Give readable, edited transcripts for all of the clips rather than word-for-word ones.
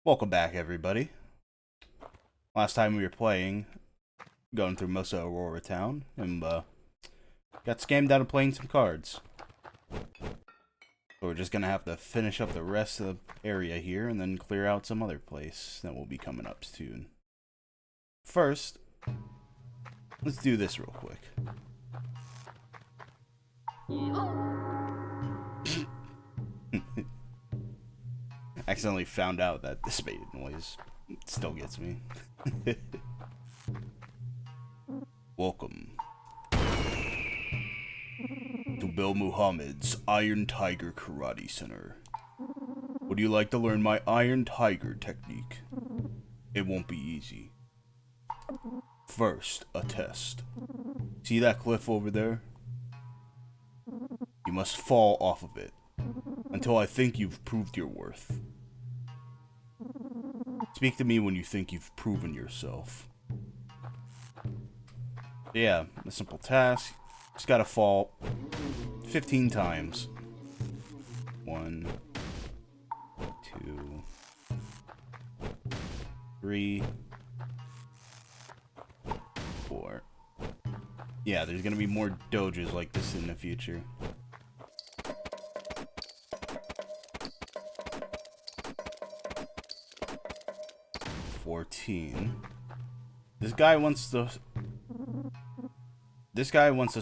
Welcome back, everybody. Last time we were playing, going through most of Aurora Town, and got scammed out of playing some cards. So we're just gonna have to finish up the rest of the area here, and then clear out some other place that will be coming up soon. First, let's do this real quick. Accidentally found out that this made noise. It still gets me. Welcome to Bill Muhammad's Iron Tiger Karate Center. Would you like to learn my Iron Tiger technique? It won't be easy. First, a test. See that cliff over there? You must fall off of it until I think you've proved your worth. Speak to me when you think you've proven yourself. Yeah, a simple task. Just gotta fall 15 times. 1, 2, 3, 4. Yeah, there's gonna be more dojos like this in the future. 14. This guy wants us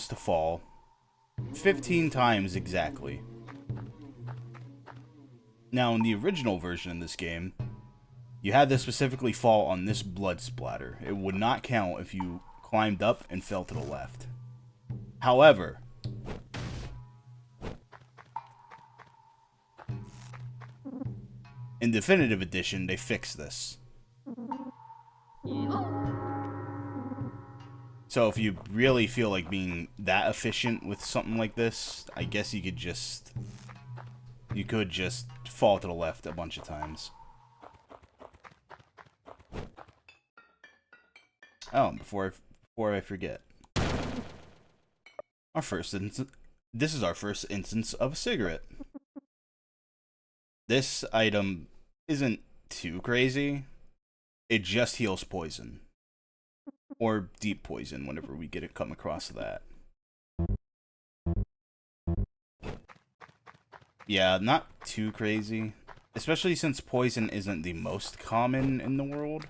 to fall 15 times exactly. Now, in the original version of this game, you had to specifically fall on this blood splatter. It would not count if you climbed up and fell to the left. However, in Definitive Edition, they fixed this. So if you really feel like being that efficient with something like this, I guess you could just fall to the left a bunch of times. Oh, before I forget. This is our first instance of a cigarette. This item isn't too crazy. It just heals poison. Or deep poison whenever we come across that. Yeah, not too crazy. Especially since poison isn't the most common in the world.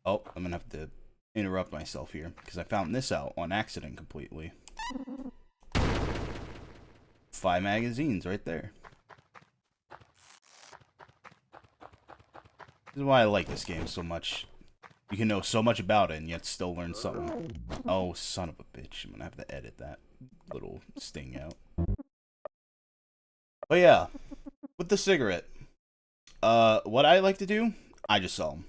Oh, I'm gonna have to interrupt myself here, because I found this out on accident completely. 5 magazines right there. This is why I like this game so much. You can know so much about it and yet still learn something. Oh, son of a bitch. I'm gonna have to edit that little sting out. But yeah, with the cigarette, what I like to do, I just sell them.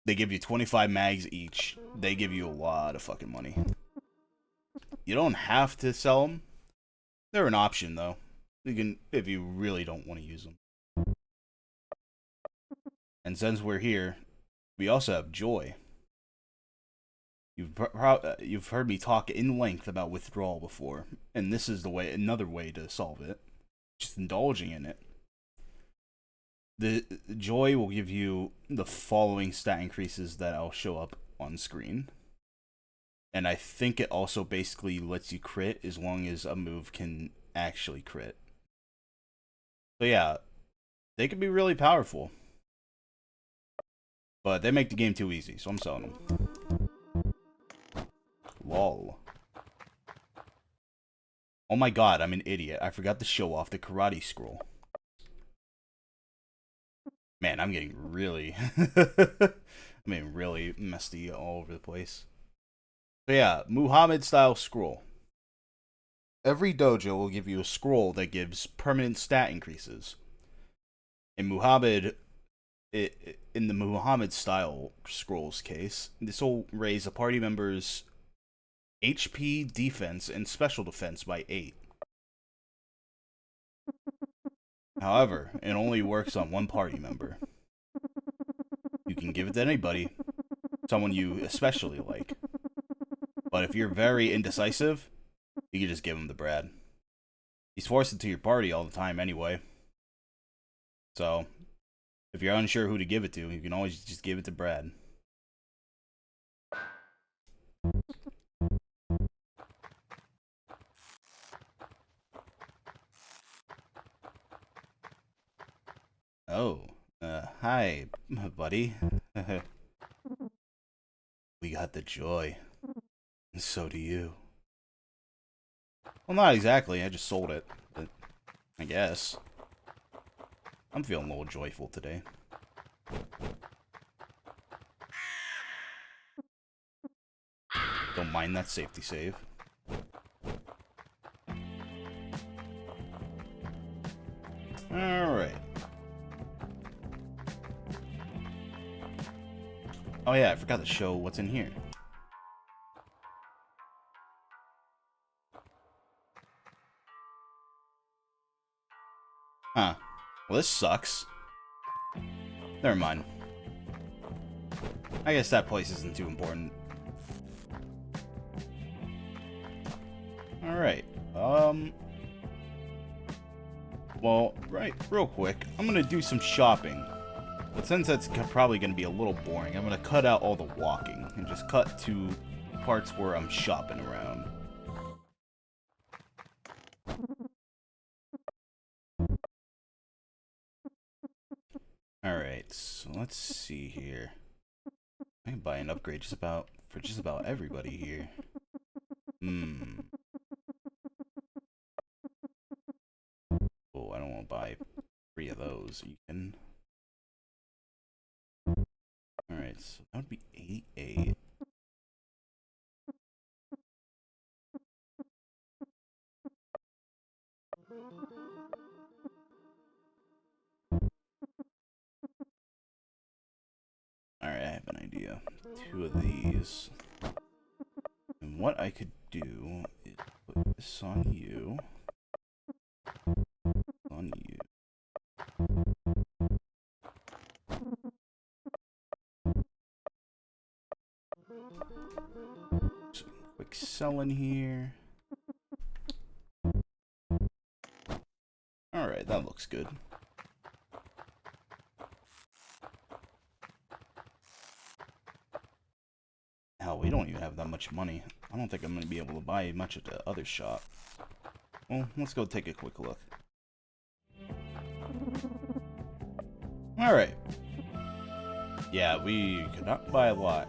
They give you 25 mags each. They give you a lot of fucking money. You don't have to sell them. They're an option, though. You can, if you really don't want to use them. And since we're here, we also have joy. You've heard me talk in length about withdrawal before, and this is another way to solve it. Just indulging in it. The joy will give you the following stat increases that I'll show up on screen. And I think it also basically lets you crit as long as a move can actually crit. So yeah, they can be really powerful. But they make the game too easy, so I'm selling them. Lol. Oh my god, I'm an idiot. I forgot to show off the karate scroll. Man, I'm getting really... really messy all over the place. So yeah, Muhammad-style scroll. Every dojo will give you a scroll that gives permanent stat increases. In the Muhammad-style scrolls case, this will raise a party member's HP, defense, and special defense by 8. However, it only works on one party member. You can give it to anybody, someone you especially like. But if you're very indecisive, you can just give him the Brad. He's forced into your party all the time anyway. So, If you're unsure who to give it to, you can always just give it to Brad. Oh, hi, buddy. We got the joy. So do you. Well, not exactly. I just sold it, but I guess. I'm feeling a little joyful today. Don't mind that safety save. Alright. Oh yeah, I forgot to show what's in here. Huh. Well, this sucks. Never mind. I guess that place isn't too important. Alright. Well, right, real quick, I'm gonna do some shopping. But since that's probably gonna be a little boring, I'm gonna cut out all the walking and just cut to parts where I'm shopping around. Alright, so let's see here. I can buy an upgrade for just about everybody here. Oh, I don't want to buy 3 of those. You can. Alright, so that would be 88. Alright, I have an idea. 2 of these. And what I could do is put this on you. On you. Some quick selling here. Alright, that looks good. Hell, we don't even have that much money. I don't think I'm going to be able to buy much at the other shop. Well, let's go take a quick look. Alright. Yeah, we could not buy a lot.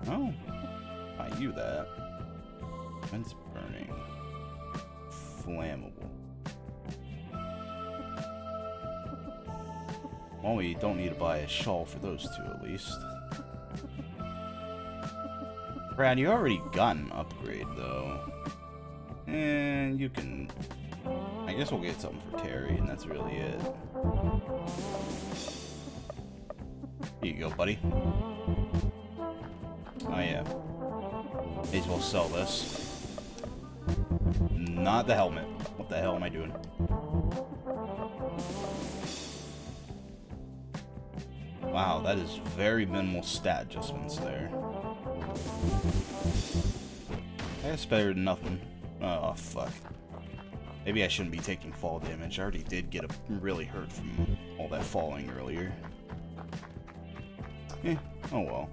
Oh. Buy you that. Fence burning. Flammable. Well, we don't need to buy a shawl for those 2 at least. Brad, you already got an upgrade though. And you can... I guess we'll get something for Terry, and that's really it. Here you go, buddy. Oh yeah. May as well sell this. Not the helmet. What the hell am I doing? Wow, that is very minimal stat adjustments there. That's better than nothing. Oh, fuck. Maybe I shouldn't be taking fall damage. I already did get really hurt from all that falling earlier. Oh well.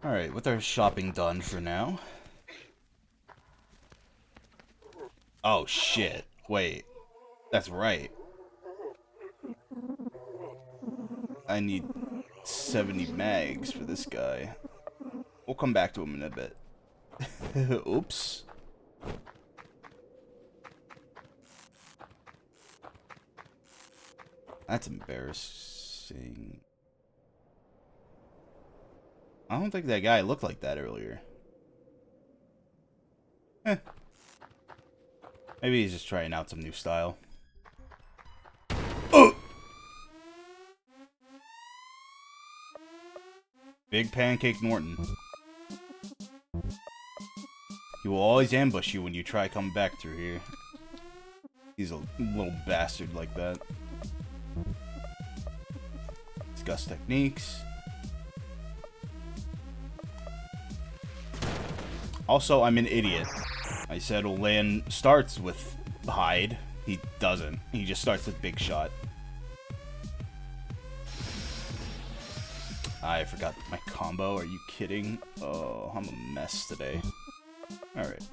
Alright, with our shopping done for now. Oh shit. Wait. That's right. I need 70 mags for this guy. We'll come back to him in a bit. Oops. That's embarrassing. I don't think that guy looked like that earlier. Maybe he's just trying out some new style. Oh! Big Pancake Norton. He will always ambush you when you try coming back through here. He's a little bastard like that. Discuss techniques. Also, I'm an idiot. I said Olan starts with hide. He doesn't. He just starts with big shot. I forgot my combo. Are you kidding? Oh, I'm a mess today. Alright.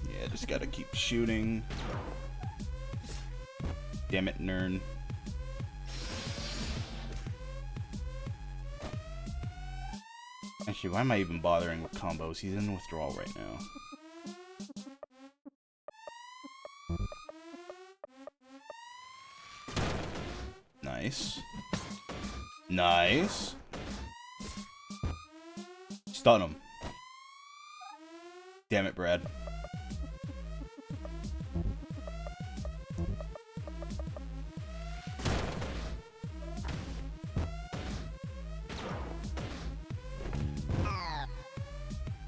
Yeah, just gotta keep shooting. Damn it, Nern. Actually, why am I even bothering with combos? He's in withdrawal right now. Nice. Nice. Stun him. Damn it, Brad.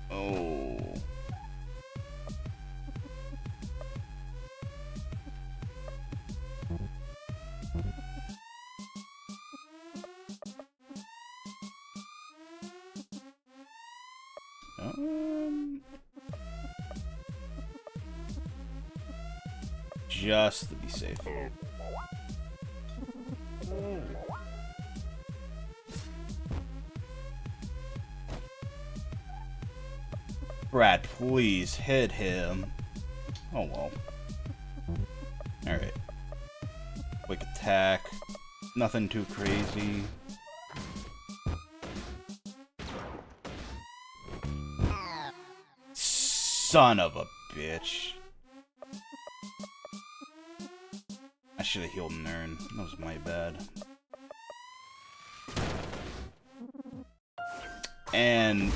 Oh. Just to be safe. Brad, please hit him. Oh well. Alright. Quick attack. Nothing too crazy. Son of a bitch. I should have healed Nern. That was my bad. And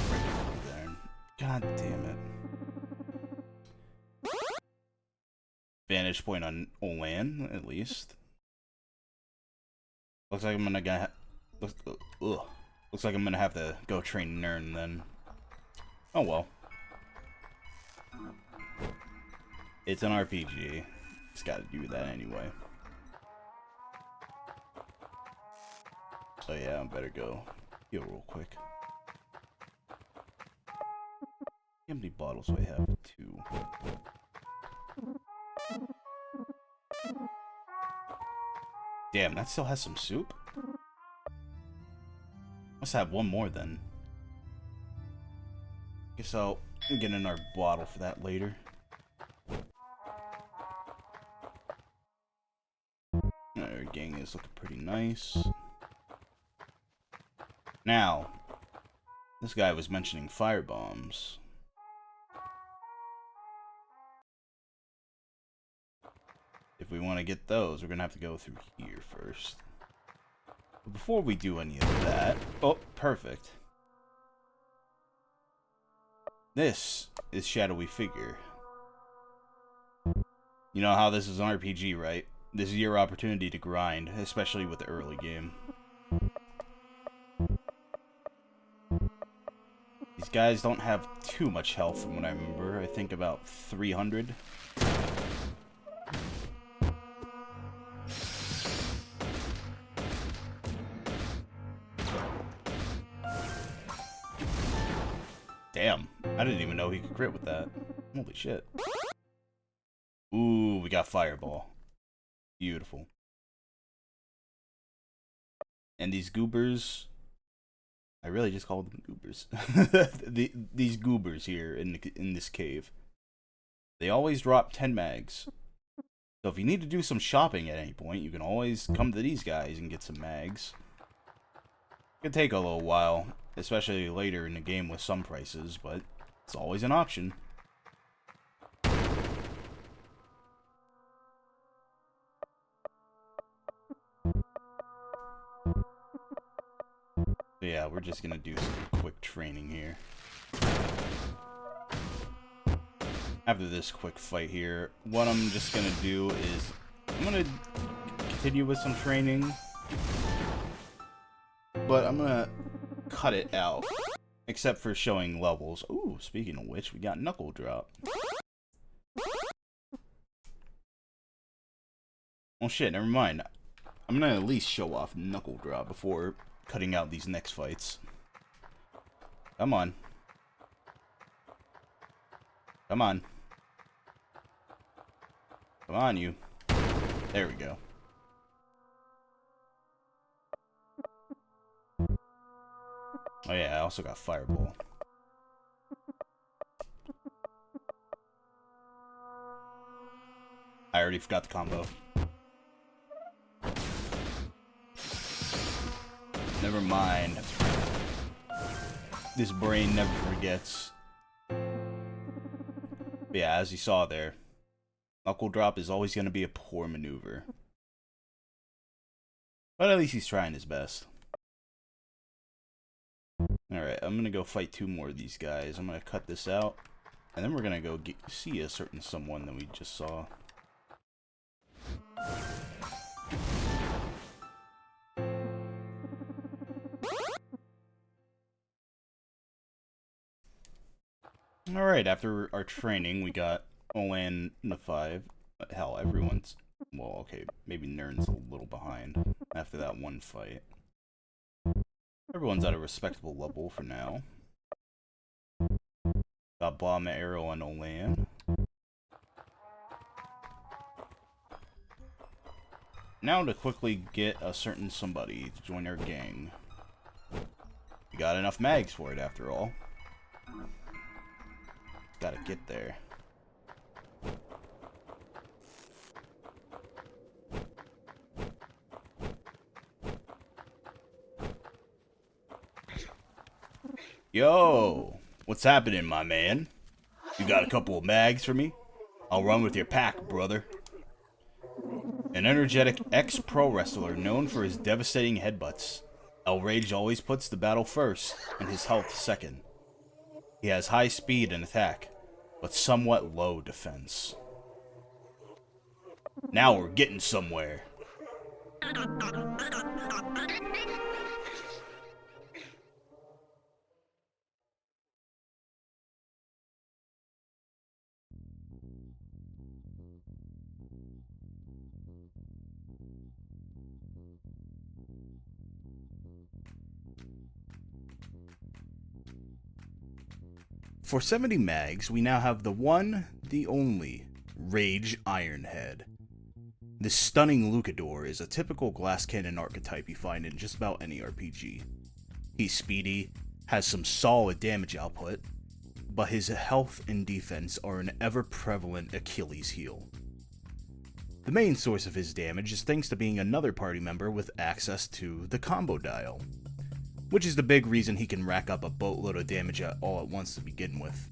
God damn it. Vantage point on Olan, at least. Looks like I'm gonna looks like I'm gonna have to go train Nern then. Oh well. It's an RPG. Just gotta do that anyway. So yeah, I better go heal real quick. How many bottles do I have? 2. Damn, that still has some soup? Must have one more then. Guess I'll get another bottle for that later. Our gang is looking pretty nice. Now, this guy was mentioning firebombs. If we want to get those, we're going to have to go through here first. But before we do any of that... Oh, perfect. This is Shadowy Figure. You know how this is an RPG, right? This is your opportunity to grind, especially with the early game. These guys don't have too much health from what I remember. I think about 300. Damn, I didn't even know he could crit with that. Holy shit. Ooh, we got Fireball. Beautiful. And these goobers... I really just called them goobers. These goobers here in this cave. They always drop 10 mags. So if you need to do some shopping at any point, you can always come to these guys and get some mags. It could take a little while, especially later in the game with some prices, but it's always an option. So yeah, we're just gonna do some quick training here. After this quick fight here, what I'm just gonna do is I'm gonna continue with some training, but I'm gonna cut it out, except for showing levels. Ooh, speaking of which, we got Knuckle Drop. Well, shit, never mind. I'm gonna at least show off Knuckle Drop before cutting out these next fights. Come on. Come on. Come on, you. There we go. Oh yeah, I also got Fireball. I already forgot the combo. Never mind. This brain never forgets. But yeah, as you saw there, Knuckle Drop is always going to be a poor maneuver. But at least he's trying his best. Alright, I'm going to go fight 2 more of these guys. I'm going to cut this out. And then we're going to go see a certain someone that we just saw. Alright, after our training, we got Olan in the 5. Hell, everyone's... Well, okay, maybe Nern's a little behind after that one fight. Everyone's at a respectable level for now. Got Bomb Arrow on Olan. Now to quickly get a certain somebody to join our gang. We got enough mags for it after all. Gotta get there. Yo! What's happening, my man? You got a couple of mags for me? I'll run with your pack, brother. An energetic ex-pro wrestler known for his devastating headbutts, El Rage always puts the battle first and his health second. He has high speed and attack, but somewhat low defense. Now we're getting somewhere. For 70 mags, we now have the one, the only, Rage Ironhead. This stunning luchador is a typical glass cannon archetype you find in just about any RPG. He's speedy, has some solid damage output, but his health and defense are an ever-prevalent Achilles heel. The main source of his damage is thanks to being another party member with access to the combo dial, which is the big reason he can rack up a boatload of damage all at once to begin with.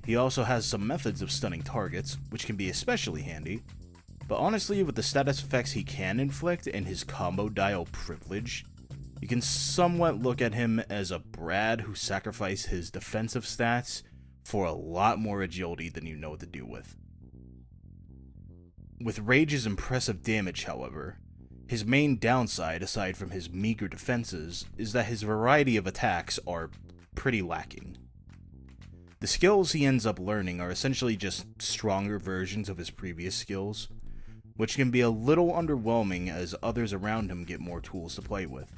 He also has some methods of stunning targets, which can be especially handy, but honestly, with the status effects he can inflict and his combo dial privilege, you can somewhat look at him as a Brad who sacrificed his defensive stats for a lot more agility than you know what to do with. With Rage's impressive damage, however, his main downside, aside from his meager defenses, is that his variety of attacks are pretty lacking. The skills he ends up learning are essentially just stronger versions of his previous skills, which can be a little underwhelming as others around him get more tools to play with.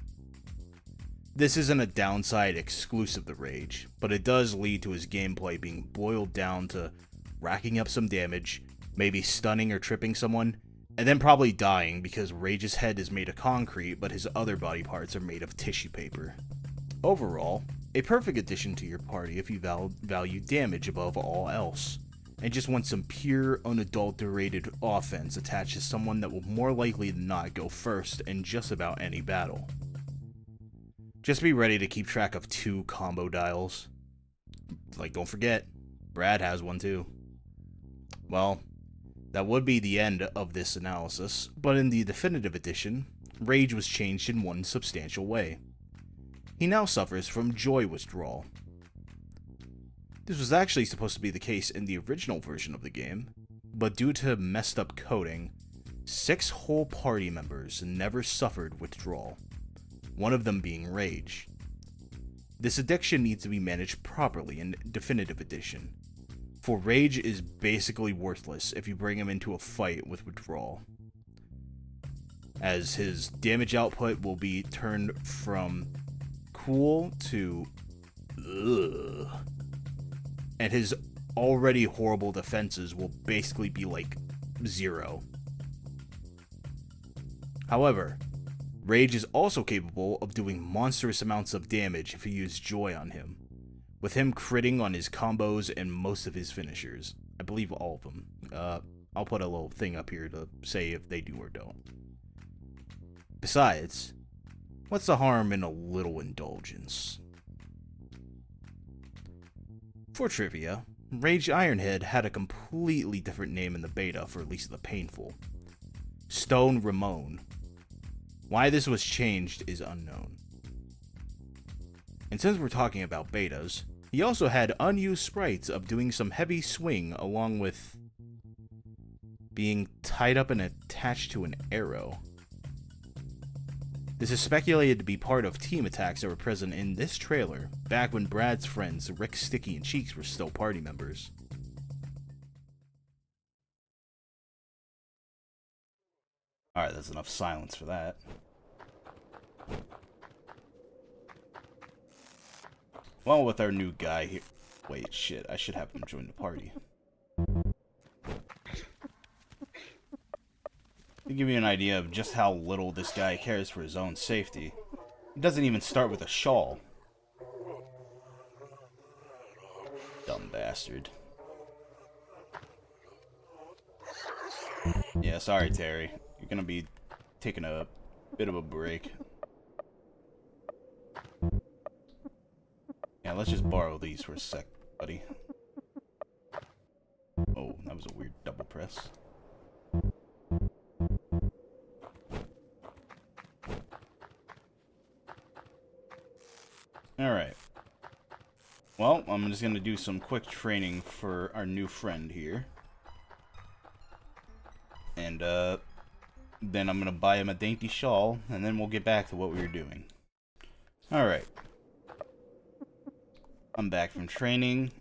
This isn't a downside exclusive to Rage, but it does lead to his gameplay being boiled down to racking up some damage, maybe stunning or tripping someone, and then probably dying because Rage's head is made of concrete, but his other body parts are made of tissue paper. Overall, a perfect addition to your party if you value damage above all else, and just want some pure, unadulterated offense attached to someone that will more likely than not go first in just about any battle. Just be ready to keep track of 2 combo dials. Like, don't forget, Brad has one too. Well, that would be the end of this analysis, but in the definitive edition, Rage was changed in one substantial way. He now suffers from joy withdrawal. This was actually supposed to be the case in the original version of the game, but due to messed up coding, 6 whole party members never suffered withdrawal, one of them being Rage. This addiction needs to be managed properly in definitive edition, for Rage is basically worthless if you bring him into a fight with withdrawal. as his damage output will be turned from cool to ugh, and his already horrible defenses will basically be like 0. However, Rage is also capable of doing monstrous amounts of damage if you use Joy on him, with him critting on his combos and most of his finishers. I believe all of them. I'll put a little thing up here to say if they do or don't. Besides, what's the harm in a little indulgence? For trivia, Rage Ironhead had a completely different name in the beta for Lisa the Painful. Stone Ramon. Why this was changed is unknown. And since we're talking about betas, he also had unused sprites of doing some heavy swing along with being tied up and attached to an arrow. This is speculated to be part of team attacks that were present in this trailer, back when Brad's friends Rick, Sticky, and Cheeks were still party members. Alright, that's enough silence for that. Well, with our new guy here... Wait, shit, I should have him join the party. To give you an idea of just how little this guy cares for his own safety, he doesn't even start with a shawl. Dumb bastard. Yeah, sorry, Terry. You're gonna be taking a bit of a break. Yeah, let's just borrow these for a sec, buddy. Oh, that was a weird double press. Alright. Well, I'm just gonna do some quick training for our new friend here. And, then I'm gonna buy him a dainty shawl, and then we'll get back to what we were doing. Alright. I'm back from training.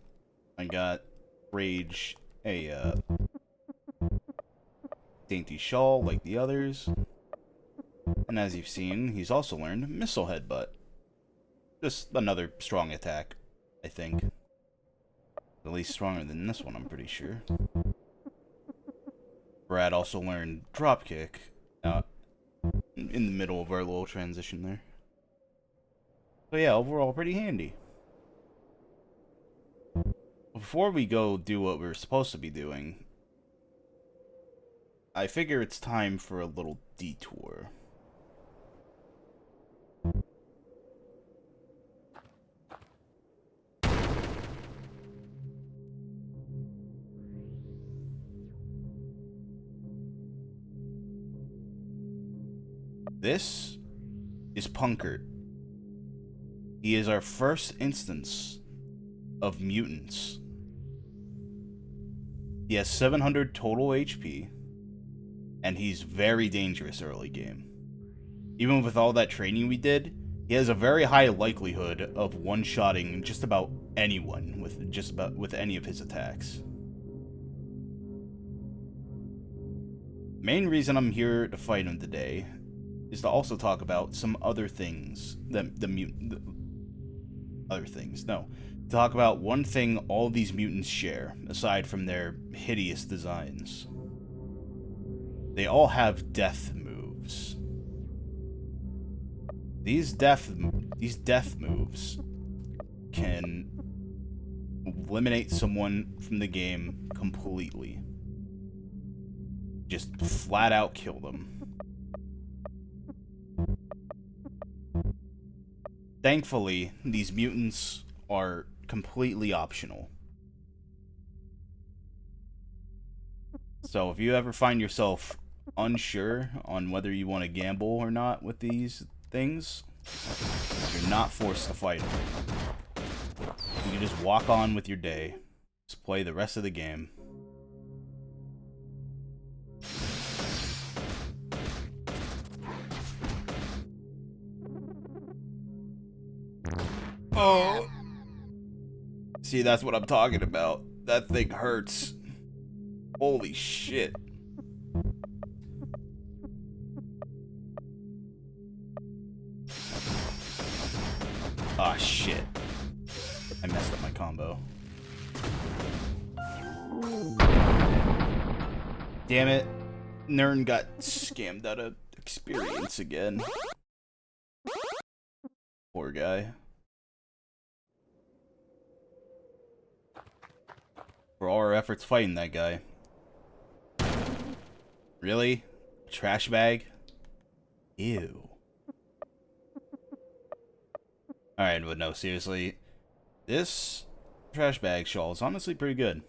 I got Rage a, dainty shawl like the others. And as you've seen, he's also learned Missile Headbutt. Just another strong attack, I think. At least stronger than this one, I'm pretty sure. Brad also learned Dropkick in the middle of our little transition there. So yeah, overall pretty handy. Before we go do what we're supposed to be doing, I figure it's time for a little detour. This is Punkert. He is our first instance of mutants. He has 700 total HP, and he's very dangerous early game. Even with all that training we did, he has a very high likelihood of one-shotting just about anyone with any of his attacks. Main reason I'm here to fight him today is to also talk about some other things that talk about one thing all these mutants share, aside from their hideous designs. They all have death moves. These death moves can eliminate someone from the game completely. Just flat out kill them. Thankfully, these mutants are completely optional. So if you ever find yourself unsure on whether you want to gamble or not with these things, you're not forced to fight them. You can just walk on with your day. Just play the rest of the game. Oh. See, that's what I'm talking about. That thing hurts. Holy shit. Damn it. Nern got scammed out of experience again. Poor guy. For all our efforts fighting that guy. Really? Trash bag? Ew. Alright, but no, seriously. This trash bag shawl is honestly pretty good.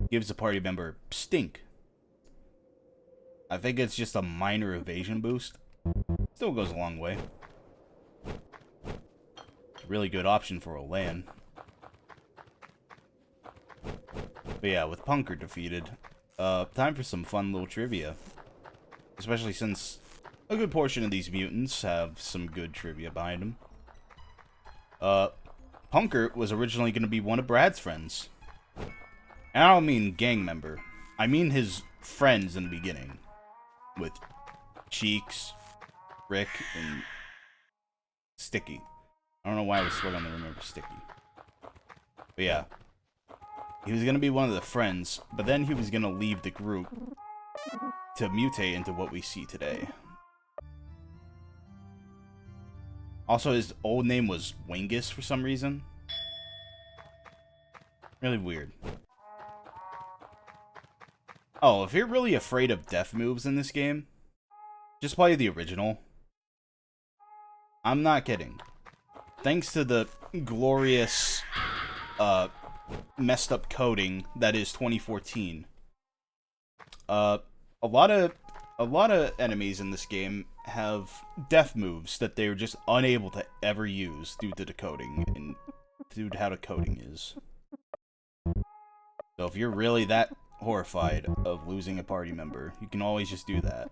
Gives a party member stink. I think it's just a minor evasion boost. Still goes a long way. Really good option for a LAN. But yeah, with Punker defeated, time for some fun little trivia. Especially since a good portion of these mutants have some good trivia behind them. Punker was originally going to be one of Brad's friends. And I don't mean gang member. I mean his friends in the beginning. With Cheeks, Rick, and Sticky. I don't know why I was struggling to remember Sticky. But yeah. He was going to be one of the friends, but then he was going to leave the group to mutate into what we see today. Also, his old name was Wingus for some reason. Really weird. Oh, if you're really afraid of death moves in this game, just play the original. I'm not kidding. Thanks to the glorious, messed up coding that is 2014. A lot of enemies in this game have death moves that they're just unable to ever use due to the coding and due to how the coding is. So if you're really that horrified of losing a party member, you can always just do that.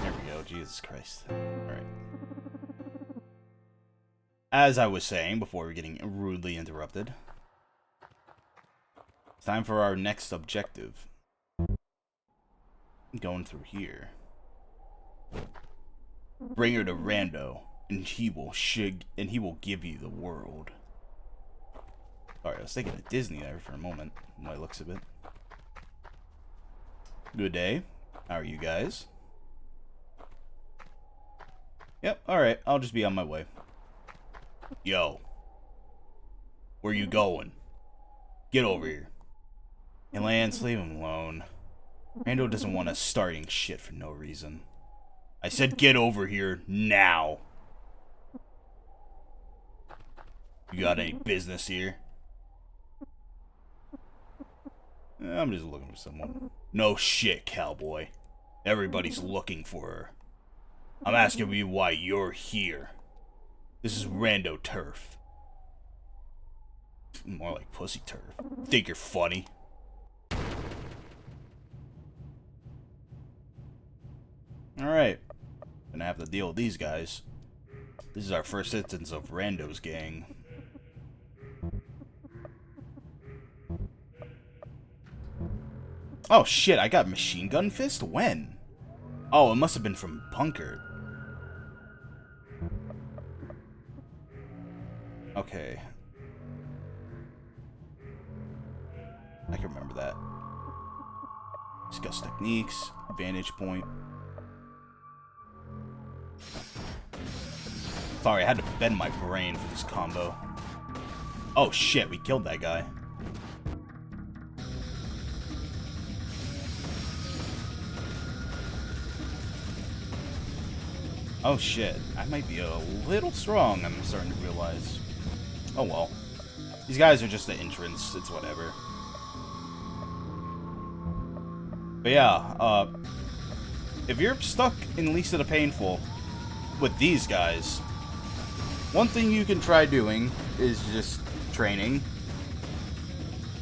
There we go, Jesus Christ. Alright. As I was saying before we're getting rudely interrupted, it's time for our next objective. Going through here. Bring her to Rando, and he will give you the world. Sorry, I was thinking of Disney there for a moment, from my looks of it. Good day. How are you guys? Yep, alright, I'll just be on my way. Yo. Where you going? Get over here. Hey, Lance, leave him alone. Rando doesn't want us starting shit for no reason. I said get over here, now. You got any business here? I'm just looking for someone. No shit, cowboy. Everybody's looking for her. I'm asking you why you're here. This is rando turf. More like pussy turf. Think you're funny? Alright. Gonna have to deal with these guys. This is our first instance of Rando's gang. Oh shit, I got machine gun fist? When? Oh, it must have been from Punker. Okay. I can remember that. Discuss techniques, vantage point. Sorry, I had to bend my brain for this combo. Oh shit, we killed that guy. Oh shit, I might be a little strong, I'm starting to realize. Oh well. These guys are just the entrance, it's whatever. But yeah, if you're stuck in Least of the Painful with these guys, one thing you can try doing is just training.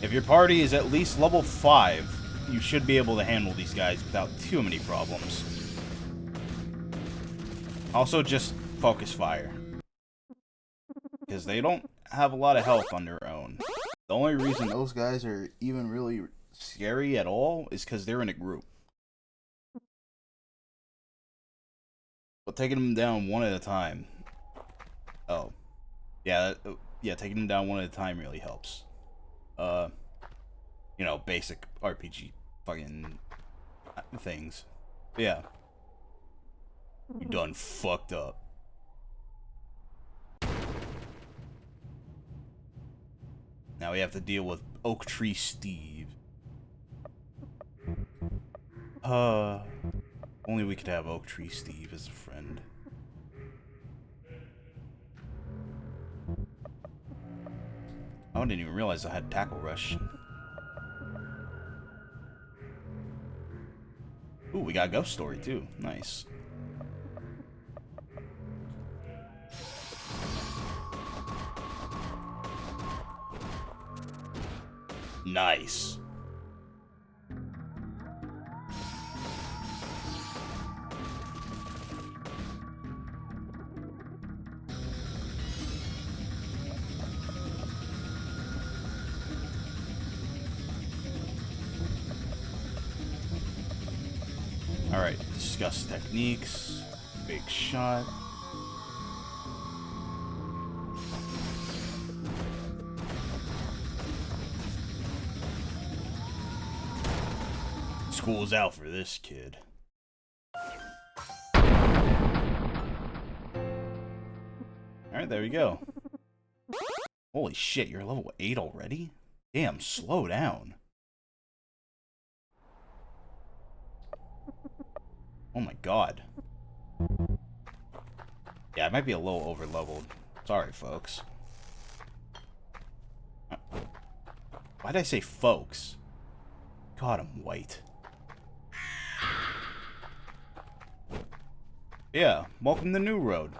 If your party is at least level 5, you should be able to handle these guys without too many problems. Also, just focus fire. Because they don't have a lot of health on their own. The only reason those guys are even really scary at all is because they're in a group. But taking them down one at a time. Oh. Yeah, yeah, taking them down one at a time really helps. You know, basic RPG fucking things. But yeah. You done fucked up. Now we have to deal with Oak Tree Steve. Only we could have Oak Tree Steve as a friend. I didn't even realize I had Tackle Rush. Ooh, we got Ghost Story too. Nice. Nice. Alright, discuss techniques. Big shot. School's out for this kid. Alright, there we go. Holy shit, you're level 8 already? Damn, slow down. Oh my god. Yeah, I might be a little over-leveled. Sorry, folks. Why'd I say folks? God, I'm white. Yeah, welcome to New Road.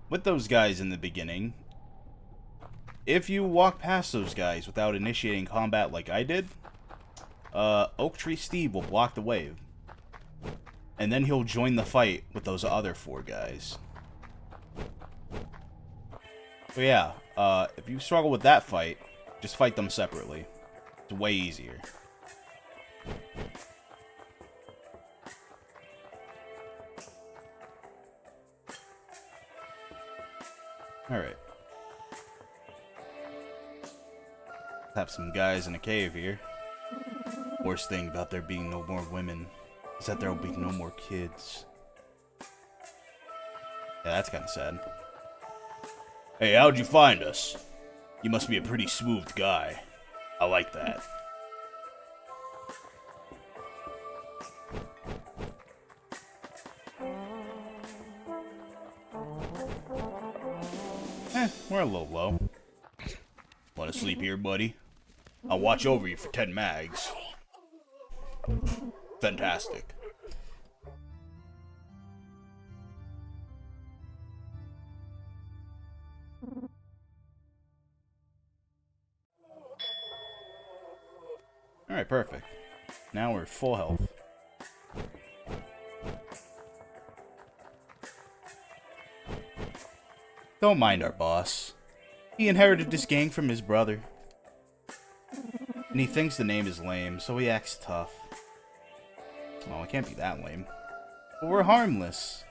With those guys in the beginning, if you walk past those guys without initiating combat like I did, Oak Tree Steve will block the wave. And then he'll join the fight with those other 4 guys. So yeah, if you struggle with that fight, just fight them separately. It's way easier. Alright. Have some guys in a cave here. Worst thing about there being no more women is that there will be no more kids. Yeah, that's kind of sad. Hey, how'd you find us? You must be a pretty smooth guy. I like that. We're a little low. Wanna sleep here, buddy? I'll watch over you for 10 mags. Fantastic. Alright, perfect. Now we're full health. Don't mind our boss. He inherited this gang from his brother. And he thinks the name is lame, so he acts tough. Oh, it can't be that lame. But we're harmless.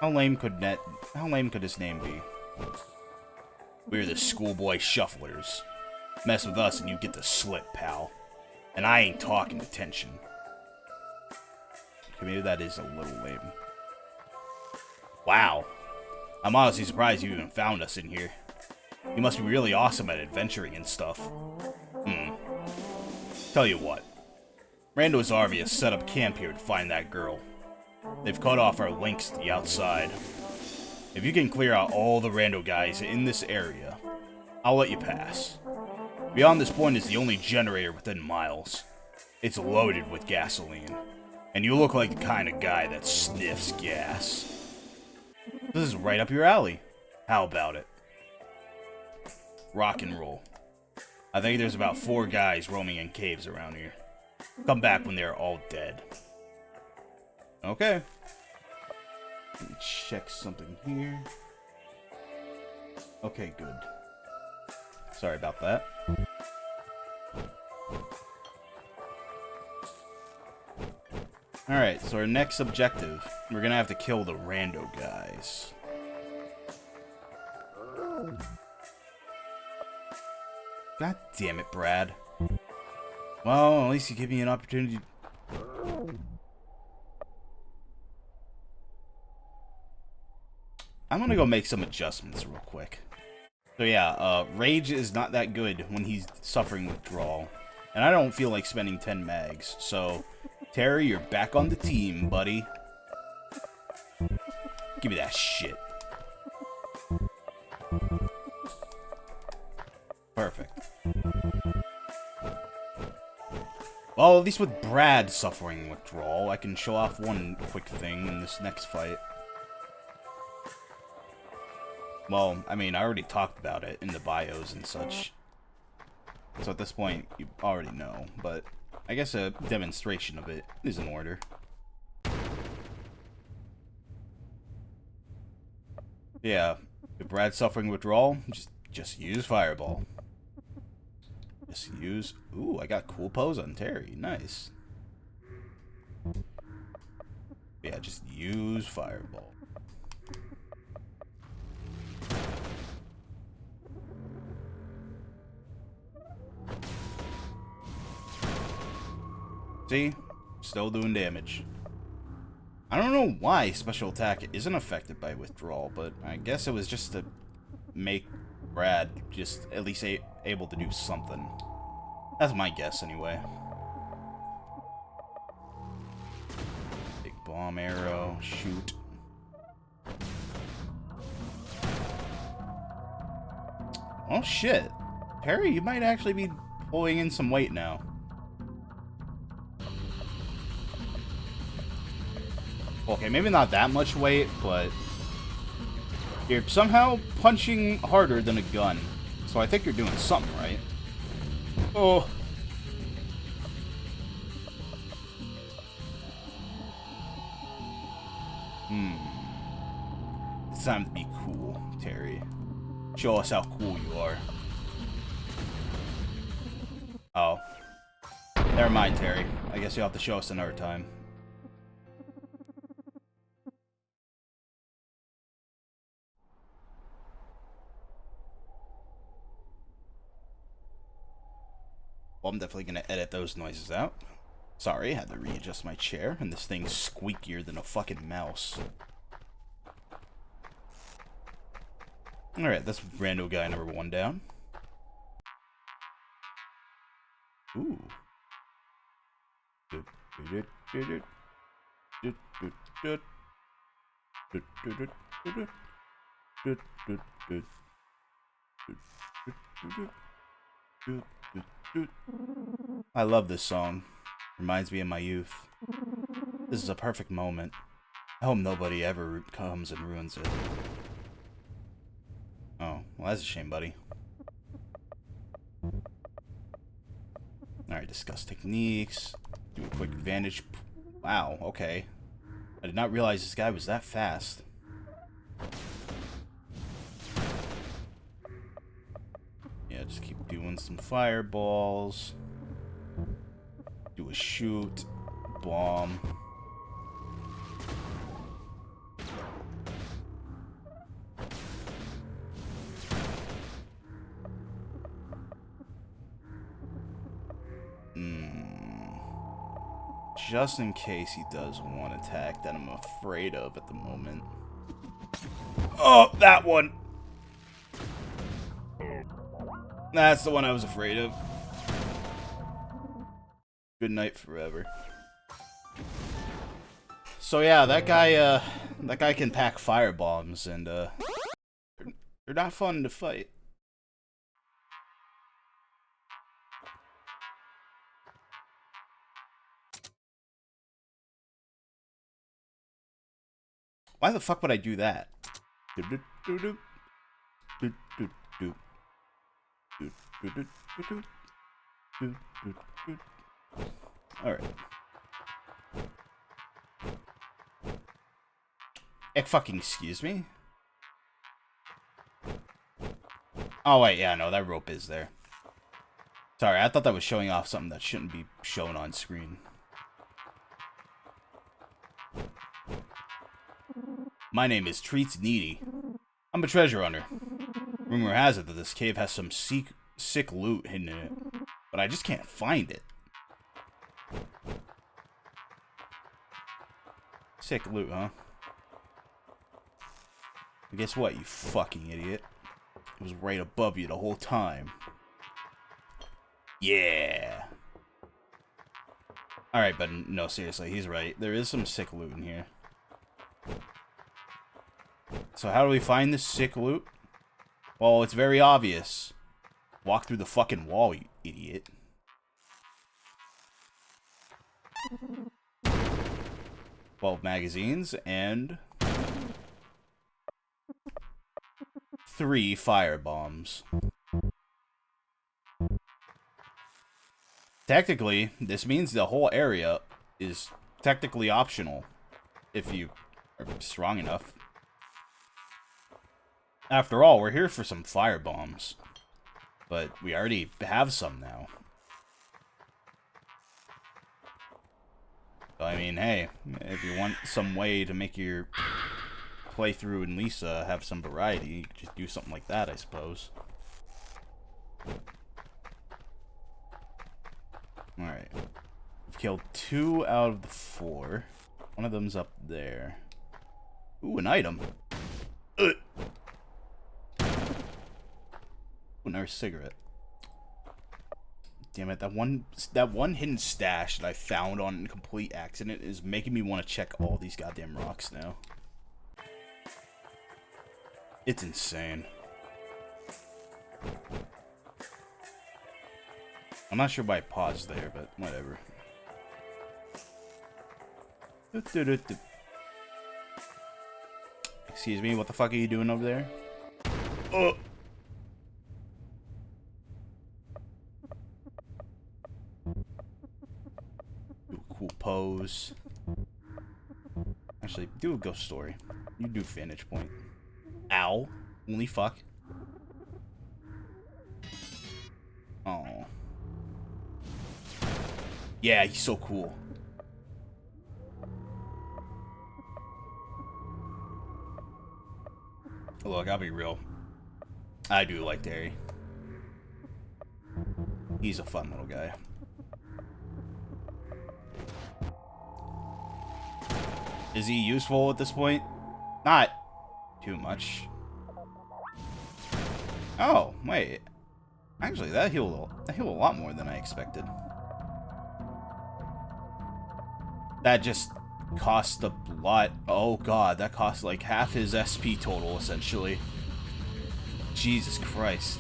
How lame could his name be? We're the schoolboy shufflers. Mess with us and you get the slip, pal. And I ain't talking detention. Okay, maybe that is a little lame. Wow. I'm honestly surprised you even found us in here. You must be really awesome at adventuring and stuff. Tell you what. Rando's army has set up camp here to find that girl. They've cut off our links to the outside. If you can clear out all the Rando guys in this area, I'll let you pass. Beyond this point is the only generator within miles. It's loaded with gasoline. And you look like the kind of guy that sniffs gas. This is right up your alley. How about it? Rock and roll. I think there's about 4 guys roaming in caves around here. Come back when they're all dead. Okay. Let me check something here. Okay, good. Sorry about that. Alright, so our next objective, we're gonna have to kill the rando guys. God damn it, Brad. Well, at least you give me an opportunity. I'm gonna go make some adjustments real quick. So yeah, Rage is not that good when he's suffering withdrawal. And I don't feel like spending 10 mags, so... Terry, you're back on the team, buddy. Give me that shit. Perfect. Well, at least with Brad suffering withdrawal, I can show off one quick thing in this next fight. Well, I mean, I already talked about it in the bios and such. So at this point, you already know, but I guess a demonstration of it is in order. Yeah, if Brad's suffering withdrawal, just use Fireball. Just use... Ooh, I got cool pose on Terry. Nice. Yeah, just use Fireball. See? Still doing damage. I don't know why special attack isn't affected by withdrawal, but I guess it was just to make Brad just at least able to do something. That's my guess, anyway. Big bomb arrow, shoot. Oh shit. Perry, you might actually be pulling in some weight now. Okay, maybe not that much weight, but you're somehow punching harder than a gun. So I think you're doing something right. Oh. It's time to be cool, Terry. Show us how cool you are. Oh. Never mind, Terry. I guess you'll have to show us another time. Well, I'm definitely going to edit those noises out. Sorry, I had to readjust my chair, and this thing's squeakier than a fucking mouse. Alright, that's rando guy number 1 down. Ooh. I love this song. Reminds me of my youth. This is a perfect moment. I hope nobody ever comes and ruins it. Oh, well that's a shame, buddy. Alright, discuss techniques. Do a quick advantage. Wow, okay. I did not realize this guy was that fast. Yeah, just keep doing some fireballs. Do a shoot. Bomb. Just in case he does one attack that I'm afraid of at the moment. Oh, that one! That's the one I was afraid of. Good night forever. So yeah, that guy can pack firebombs, and they're not fun to fight. Why the fuck would I do that? Alright. Fucking excuse me? Oh wait, yeah, no, that rope is there. Sorry, I thought that was showing off something that shouldn't be shown on screen. My name is Treats Needy. I'm a treasure hunter. Rumor has it that this cave has some sick loot hidden in it, but I just can't find it. Sick loot, huh? And guess what, you fucking idiot? It was right above you the whole time. Yeah. Alright, but no, seriously, he's right. There is some sick loot in here. So how do we find this sick loot? Well, it's very obvious. Walk through the fucking wall, you idiot. "12 magazines and 3 fire bombs. Technically, this means the whole area is technically optional if you are strong enough. After all, we're here for some fire bombs, but we already have some now. So, I mean, hey, if you want some way to make your playthrough in Lisa have some variety, you could just do something like that, I suppose. Alright. We've killed 2 out of the 4. One of them's up there. Ooh, an item. Ooh, another cigarette. Damn it, that one hidden stash that I found on complete accident is making me want to check all these goddamn rocks now. It's insane. I'm not sure why I paused there, but whatever. Excuse me, what the fuck are you doing over there? Oh! Do a cool pose. Actually, do a ghost story. You do vantage point. Ow. Holy fuck. Oh. Yeah, he's so cool. Look, I'll be real. I do like Terry. He's a fun little guy. Is he useful at this point? Not too much. Oh, wait. Actually, that healed a lot more than I expected. That just cost a lot. Oh god, that cost like half his SP total, essentially. Jesus Christ.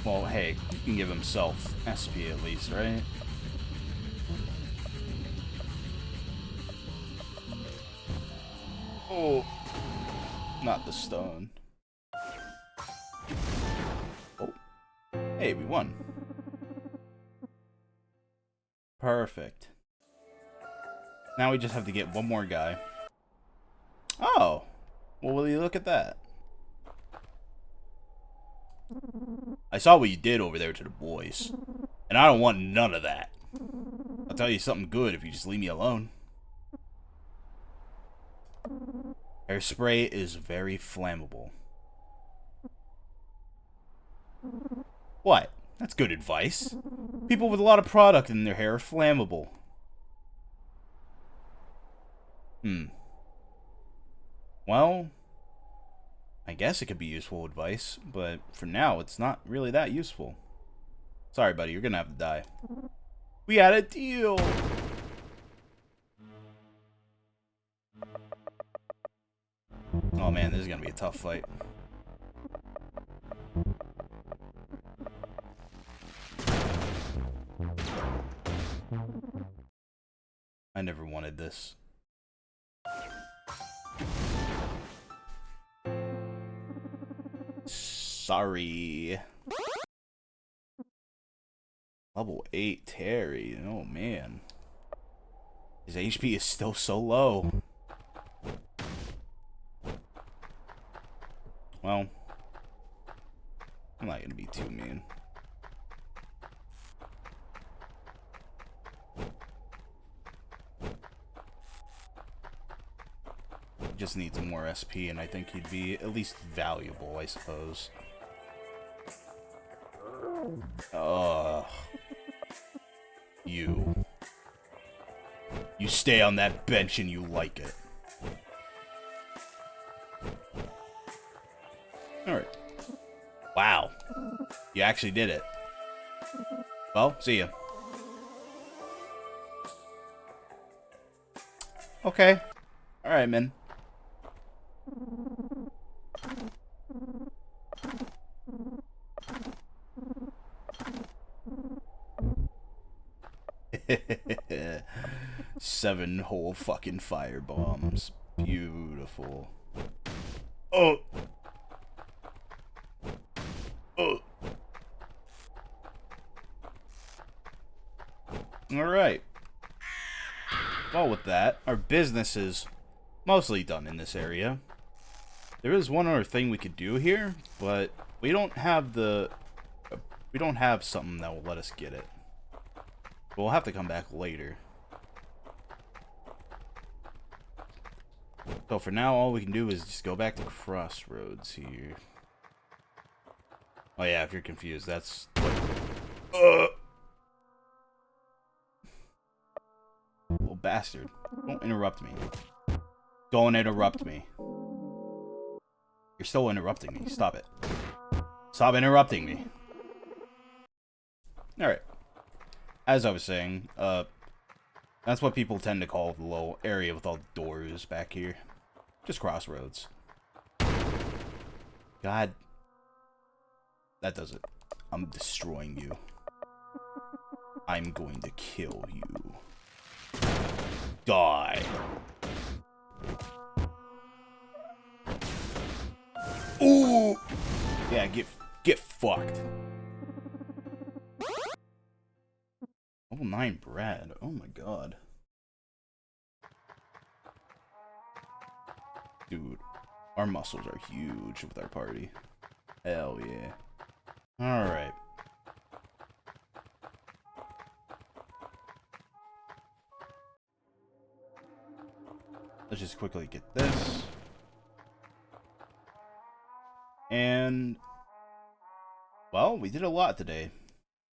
Well, hey, he can give himself SP at least, right? Oh. Not the stone. Oh. Hey, we won. Perfect. Now we just have to get one more guy. Oh. Well, will you look at that? I saw what you did over there to the boys. And I don't want none of that. I'll tell you something good if you just leave me alone. Hairspray is very flammable. What? That's good advice. People with a lot of product in their hair are flammable. Well, I guess it could be useful advice, but for now, it's not really that useful. Sorry, buddy, you're gonna have to die. We had a deal! Oh man, this is gonna be a tough fight. I never wanted this. Sorry. Level 8 Terry. Oh man. His HP is still so low. Well, I'm not gonna be too mean. just need some more SP, and I think he'd be at least valuable, I suppose. Ugh. You. You stay on that bench and you like it. Alright. Wow. You actually did it. Well, see ya. Okay. Alright, man. Seven whole fucking fire bombs. Beautiful. Oh. Oh. Alright. Well, with that, our business is mostly done in this area. There is one other thing we could do here, but we don't have the... We don't have something that will let us get it. We'll have to come back later. So for now, all we can do is just go back to Crossroads here. Oh yeah, if you're confused, that's... Little bastard. Don't interrupt me. Don't interrupt me. You're still interrupting me. Stop it. Stop interrupting me. Alright. As I was saying, that's what people tend to call the little area with all the doors back here. Just Crossroads. God. That does it. I'm destroying you. I'm going to kill you. Die. Ooh! Yeah, get fucked. Level 9 Brad. Oh my god. Dude, our muscles are huge with our party. Hell yeah. Alright. Let's just quickly get this. And... well, we did a lot today.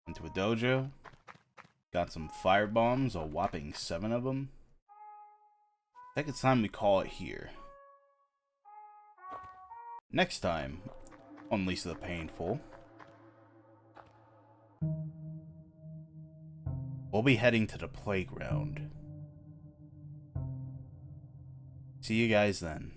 Went to a dojo. Got some fire bombs, a whopping 7 of them. I think it's time we call it here. Next time, Unleash the Painful, we'll be heading to the playground. See you guys then.